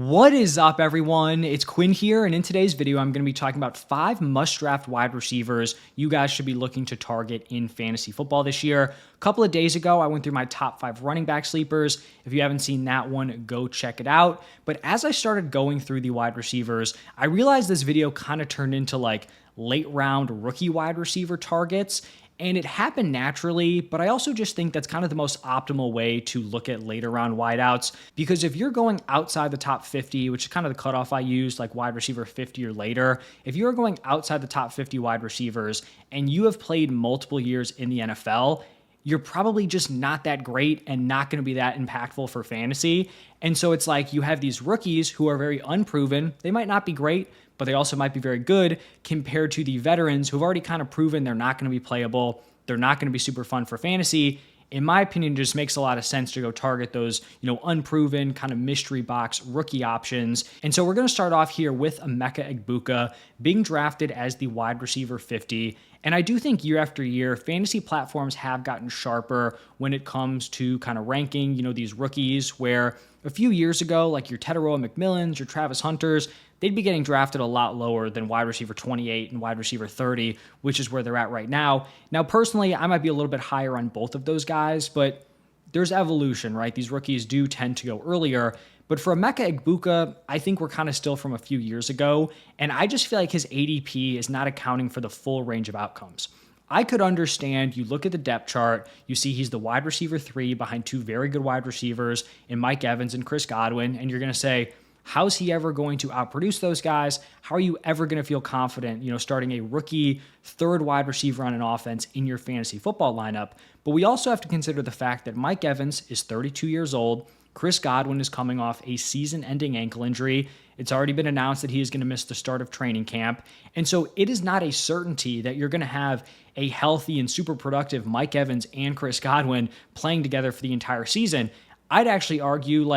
What is up, everyone? It's Quinn here, and in today's video, I'm going to be talking about 5 must-draft wide receivers you guys should be looking to target in fantasy football this year. A couple of days ago, I went through my top 5 running back sleepers. If you haven't seen that one, go check it out. But as I started going through the wide receivers, I realized this video kind of turned into like late-round rookie wide receiver targets. And it happened naturally, but I also just think that's kind of the most optimal way to look at later round wideouts. Because if you're going outside the top 50, which is kind of the cutoff I use, like wide receiver 50 or later, if you're going outside the top 50 wide receivers and you have played multiple years in the NFL, you're probably just not that great and not going to be that impactful for fantasy. And so it's like you have these rookies who are very unproven. They might not be great, but they also might be very good compared to the veterans who've already kind of proven they're not going to be playable. They're not going to be super fun for fantasy. In my opinion, it just makes a lot of sense to go target those, unproven kind of mystery box rookie options. And so we're going to start off here with Emeka Egbuka being drafted as the wide receiver 50. And I do think year after year, fantasy platforms have gotten sharper when it comes to kind of ranking, these rookies where a few years ago, like your Teteroa McMillans, your Travis Hunters, they'd be getting drafted a lot lower than wide receiver 28 and wide receiver 30, which is where they're at right now. Now, personally, I might be a little bit higher on both of those guys, but there's evolution, right? These rookies do tend to go earlier. But for Emeka Egbuka, I think we're kind of still from a few years ago, and I just feel like his ADP is not accounting for the full range of outcomes. I could understand, you look at the depth chart, you see he's the wide receiver 3 behind 2 very good wide receivers in Mike Evans and Chris Godwin, and you're going to say, how's he ever going to outproduce those guys? How are you ever going to feel confident, starting a rookie third wide receiver on an offense in your fantasy football lineup? But we also have to consider the fact that Mike Evans is 32 years old. Chris Godwin is coming off a season-ending ankle injury. It's already been announced that he is going to miss the start of training camp. And so it is not a certainty that you're going to have a healthy and super productive Mike Evans and Chris Godwin playing together for the entire season. I'd actually argue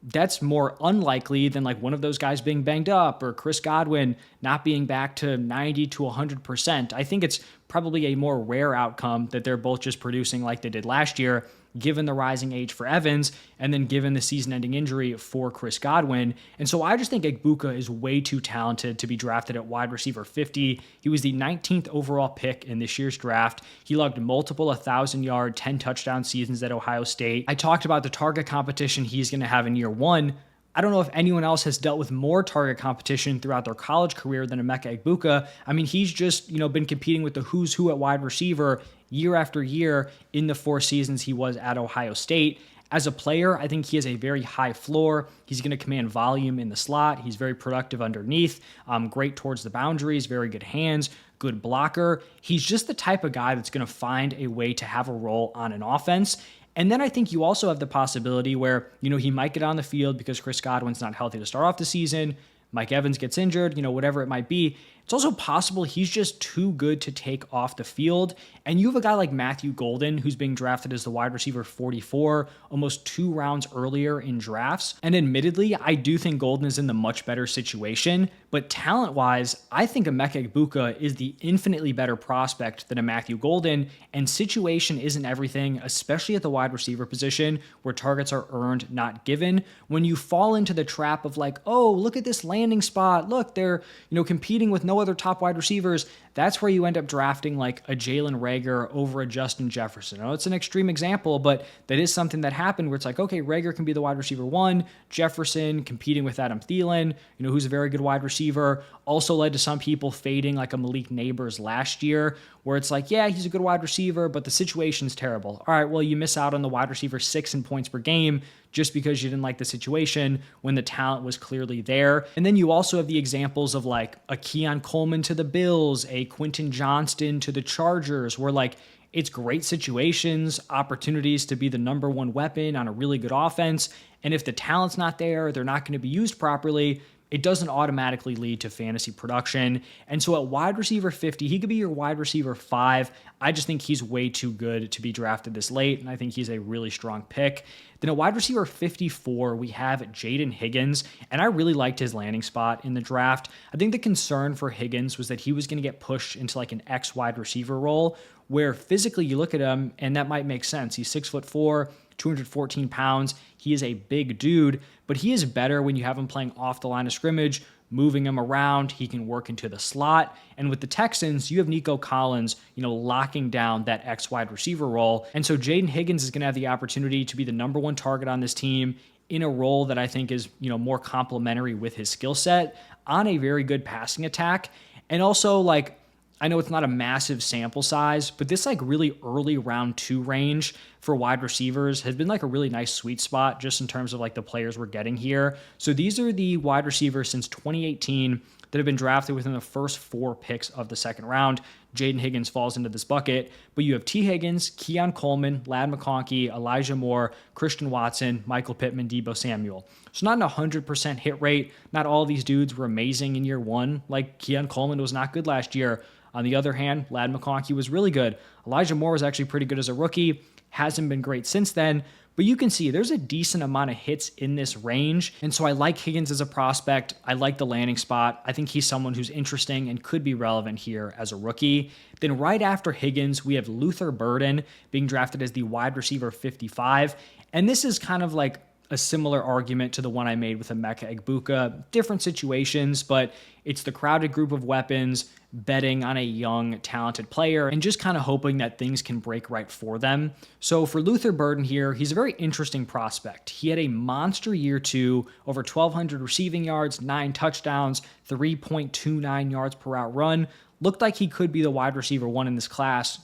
that's more unlikely than one of those guys being banged up or Chris Godwin not being back to 90 to 100%. I think it's probably a more rare outcome that they're both just producing like they did last year, given the rising age for Evans and then given the season-ending injury for Chris Godwin. And so I just think Egbuka is way too talented to be drafted at wide receiver 50. He was the 19th overall pick in this year's draft. He logged multiple 1,000-yard, 10-touchdown seasons at Ohio State. I talked about the target competition he's going to have in year one. I don't know if anyone else has dealt with more target competition throughout their college career than Emeka Egbuka. I mean, he's just, been competing with the who's who at wide receiver year after year in the 4 seasons he was at Ohio State. As a player, I think he has a very high floor. He's going to command volume in the slot. He's very productive underneath, great towards the boundaries, very good hands, good blocker. He's just the type of guy that's going to find a way to have a role on an offense. And then I think you also have the possibility where, he might get on the field because Chris Godwin's not healthy to start off the season. Mike Evans gets injured, whatever it might be. It's also possible he's just too good to take off the field. And you have a guy like Matthew Golden, who's being drafted as the wide receiver 44, almost 2 rounds earlier in drafts. And admittedly, I do think Golden is in the much better situation. But talent-wise, I think Emeka Egbuka is the infinitely better prospect than a Matthew Golden. And situation isn't everything, especially at the wide receiver position, where targets are earned, not given. When you fall into the trap of oh, look at this landing spot. Look, they're, competing with no other top wide receivers. That's where you end up drafting a Jalen Reagor over a Justin Jefferson. I know it's an extreme example, but that is something that happened where it's okay, Reagor can be the wide receiver 1, Jefferson competing with Adam Thielen, who's a very good wide receiver, also led to some people fading a Malik Neighbors last year, where it's yeah, he's a good wide receiver, but the situation's terrible. All right, well, you miss out on the wide receiver 6 in points per game just because you didn't like the situation when the talent was clearly there. And then you also have the examples of a Keon Coleman to the Bills, a Quentin Johnston to the Chargers, where it's great situations, opportunities to be the number 1 weapon on a really good offense. And if the talent's not there, they're not going to be used properly. It doesn't automatically lead to fantasy production. And so at wide receiver 50, he could be your wide receiver 5. I just think he's way too good to be drafted this late, and I think he's a really strong pick. Then at wide receiver 54, we have Jayden Higgins, and I really liked his landing spot in the draft. I think the concern for Higgins was that he was going to get pushed into an X wide receiver role, where physically you look at him, and that might make sense. He's 6'4", 214 pounds. He is a big dude, but he is better when you have him playing off the line of scrimmage, moving him around. He can work into the slot. And with the Texans, you have Nico Collins, locking down that X wide receiver role. And so Jayden Higgins is going to have the opportunity to be the number one target on this team in a role that I think is, more complementary with his skill set on a very good passing attack. And also, I know it's not a massive sample size, but this really early round 2 range for wide receivers has been a really nice sweet spot just in terms of the players we're getting here. So these are the wide receivers since 2018 that have been drafted within the first 4 picks of the second round. Jayden Higgins falls into this bucket, but you have T. Higgins, Keon Coleman, Ladd McConkey, Elijah Moore, Christian Watson, Michael Pittman, Deebo Samuel. So not an 100% hit rate. Not all these dudes were amazing in year 1. Keon Coleman was not good last year. On the other hand, Ladd McConkey was really good. Elijah Moore was actually pretty good as a rookie. Hasn't been great since then. But you can see there's a decent amount of hits in this range. And so I like Higgins as a prospect. I like the landing spot. I think he's someone who's interesting and could be relevant here as a rookie. Then right after Higgins, we have Luther Burden being drafted as the wide receiver 55. And this is kind of a similar argument to the one I made with Emeka Egbuka. Different situations, but it's the crowded group of weapons, betting on a young, talented player, and just kind of hoping that things can break right for them. So for Luther Burden here, he's a very interesting prospect. He had a monster year 2, over 1,200 receiving yards, 9 touchdowns, 3.29 yards per route run. Looked like he could be the wide receiver 1 in this class,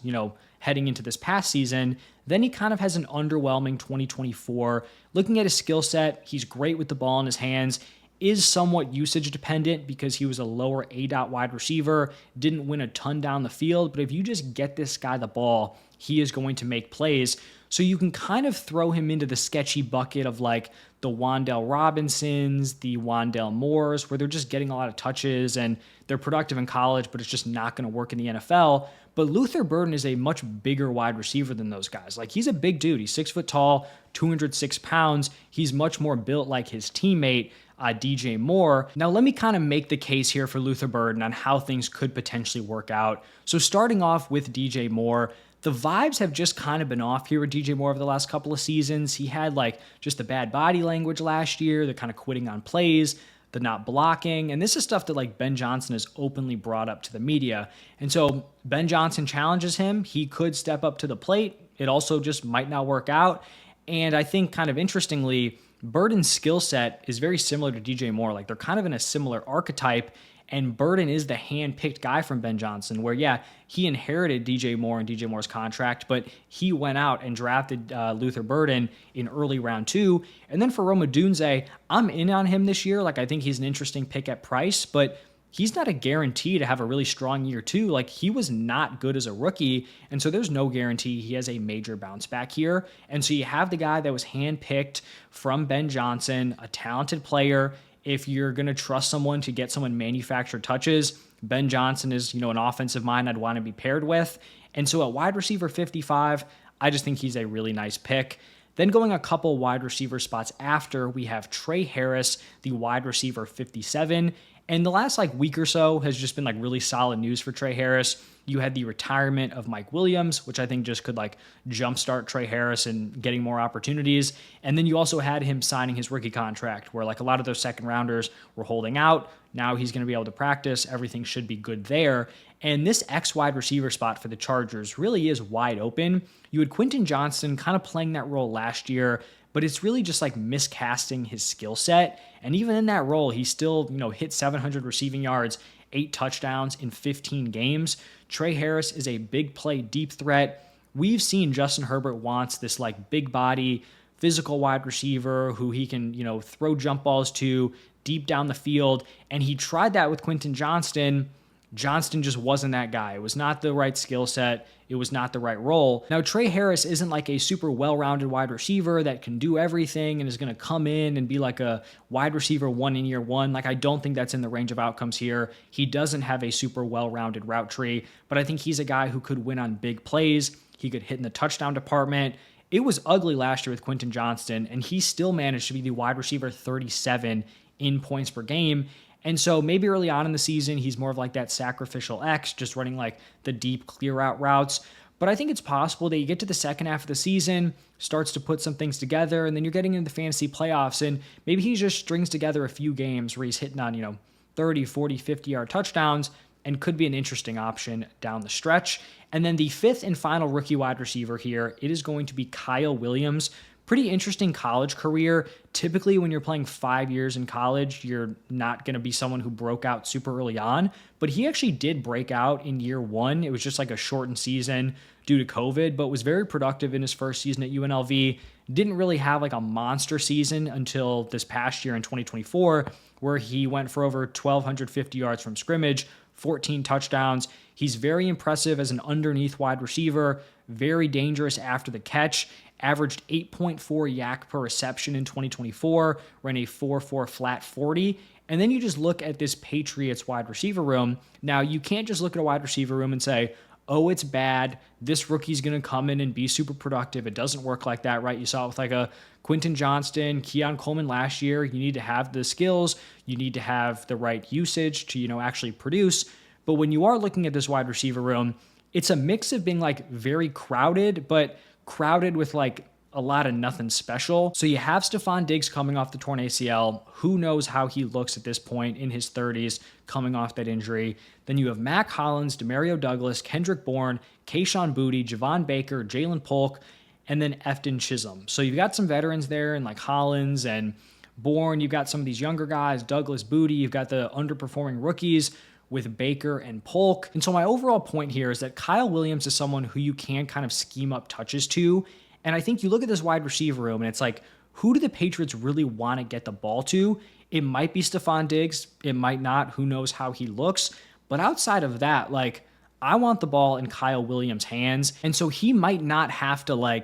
heading into this past season. Then he kind of has an underwhelming 2024. Looking at his skill set, he's great with the ball in his hands, is somewhat usage dependent because he was a lower A-dot wide receiver, didn't win a ton down the field, but if you just get this guy the ball, he is going to make plays. So you can kind of throw him into the sketchy bucket of the Wan'Dale Robinsons, the Wan'Dale Moores, where they're just getting a lot of touches and they're productive in college, but it's just not going to work in the NFL. But Luther Burden is a much bigger wide receiver than those guys. He's a big dude. He's 6 foot tall, 206 pounds. He's much more built like his teammate, DJ Moore. Now, let me kind of make the case here for Luther Burden on how things could potentially work out. So starting off with DJ Moore, the vibes have just kind of been off here with DJ Moore over the last couple of seasons. He had just the bad body language last year, the kind of quitting on plays, the not blocking. And this is stuff that Ben Johnson has openly brought up to the media. And so Ben Johnson challenges him. He could step up to the plate. It also just might not work out. And I think kind of interestingly, Burden's skill set is very similar to DJ Moore. They're kind of in a similar archetype. And Burden is the hand-picked guy from Ben Johnson, where, he inherited DJ Moore and DJ Moore's contract, but he went out and drafted Luther Burden in early round 2. And then for Rome Odunze, I'm in on him this year. I think he's an interesting pick at price, but he's not a guarantee to have a really strong year 2. He was not good as a rookie, and so there's no guarantee he has a major bounce back here. And so you have the guy that was hand-picked from Ben Johnson, a talented player. If you're going to trust someone to get someone manufactured touches, Ben Johnson is, an offensive mind I'd want to be paired with. And so at wide receiver 55, I just think he's a really nice pick. Then going a couple wide receiver spots after, we have Tre Harris, the wide receiver 57. And the last week or so has just been really solid news for Tre Harris. You had the retirement of Mike Williams, which I think just could jumpstart Tre Harris and getting more opportunities. And then you also had him signing his rookie contract, where a lot of those second rounders were holding out. Now he's going to be able to practice. Everything should be good there. And this X wide receiver spot for the Chargers really is wide open. You had Quentin Johnston kind of playing that role last year, but it's really just miscasting his skill set. And even in that role, he still, hit 700 receiving yards, 8 touchdowns in 15 games. Tre Harris is a big play, deep threat. We've seen Justin Herbert wants this big body, physical wide receiver who he can, throw jump balls to deep down the field. And he tried that with Quentin Johnston. Johnston just wasn't that guy. It was not the right skill set. It was not the right role. Now, Tre Harris isn't a super well-rounded wide receiver that can do everything and is going to come in and be a wide receiver 1 in year 1. I don't think that's in the range of outcomes here. He doesn't have a super well-rounded route tree, but I think he's a guy who could win on big plays. He could hit in the touchdown department. It was ugly last year with Quentin Johnston, and he still managed to be the wide receiver 37 in points per game. And so maybe early on in the season, he's more of that sacrificial X, just running the deep clear out routes. But I think it's possible that you get to the second half of the season, starts to put some things together, and then you're getting into the fantasy playoffs, and maybe he just strings together a few games where he's hitting on, 30, 40, 50-yard touchdowns, and could be an interesting option down the stretch. And then the fifth and final rookie wide receiver here, it is going to be Kyle Williams. Pretty interesting college career. Typically, when you're playing 5 years in college, you're not going to be someone who broke out super early on, but he actually did break out in year one. It was just like a shortened season due to COVID, but was very productive in his first season at UNLV. Didn't really have like a monster season until this past year in 2024, where he went for over 1,250 yards from scrimmage, 14 touchdowns. He's very impressive as an underneath wide receiver, very dangerous after the catch, averaged 8.4 yak per reception in 2024, ran a 4.4 flat 40. And then you just look at this Patriots wide receiver room. Now, you can't just look at a wide receiver room and say, oh, it's bad, this rookie's going to come in and be super productive. It doesn't work like that, right? You saw it with like a Quentin Johnston, Keon Coleman last year. You need to have the skills. You need to have the right usage to, actually produce. But when you are looking at this wide receiver room, it's a mix of being like very crowded, but crowded with like a lot of nothing special. So you have Stephon Diggs coming off the torn ACL. Who knows how he looks at this point in his 30s coming off that injury. Then you have Mac Hollins, Demario Douglas, Kendrick Bourne, Kayshon Boutte, Javon Baker, Jalen Polk, and then Efton Chisholm. So you've got some veterans there and like Hollins and Bourne. You've got some of these younger guys, Douglas, Boutte. You've got the underperforming rookies with Baker and Polk. And so my overall point here is that Kyle Williams is someone who you can kind of scheme up touches to. And I think you look at this wide receiver room and it's like, who do the Patriots really want to get the ball to? It might be Stephon Diggs. It might not. Who knows how he looks? But outside of that, like, I want the ball in Kyle Williams' hands. And so he might not have to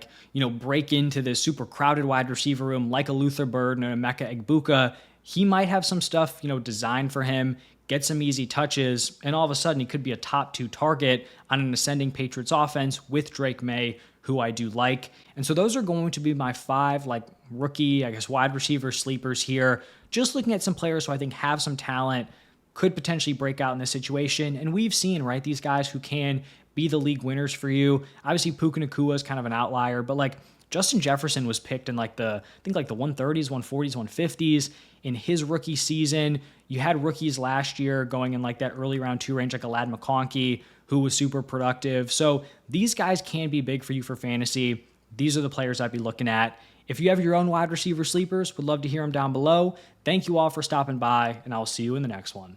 break into this super crowded wide receiver room like a Luther Bird and a Emeka Egbuka. He might have some stuff, designed for him, get some easy touches, and all of a sudden he could be a top 2 target on an ascending Patriots offense with Drake May, who I do like. And so those are going to be my 5 rookie, wide receiver sleepers here. Just looking at some players who I think have some talent, could potentially break out in this situation. And we've seen, right, these guys who can be the league winners for you. Obviously, Puka Nacua is kind of an outlier, but Justin Jefferson was picked in the 130s, 140s, 150s in his rookie season. You had rookies last year going in that early round 2 range, like a Ladd McConkey, who was super productive. So these guys can be big for you for fantasy. These are the players I'd be looking at. If you have your own wide receiver sleepers, would love to hear them down below. Thank you all for stopping by, and I'll see you in the next one.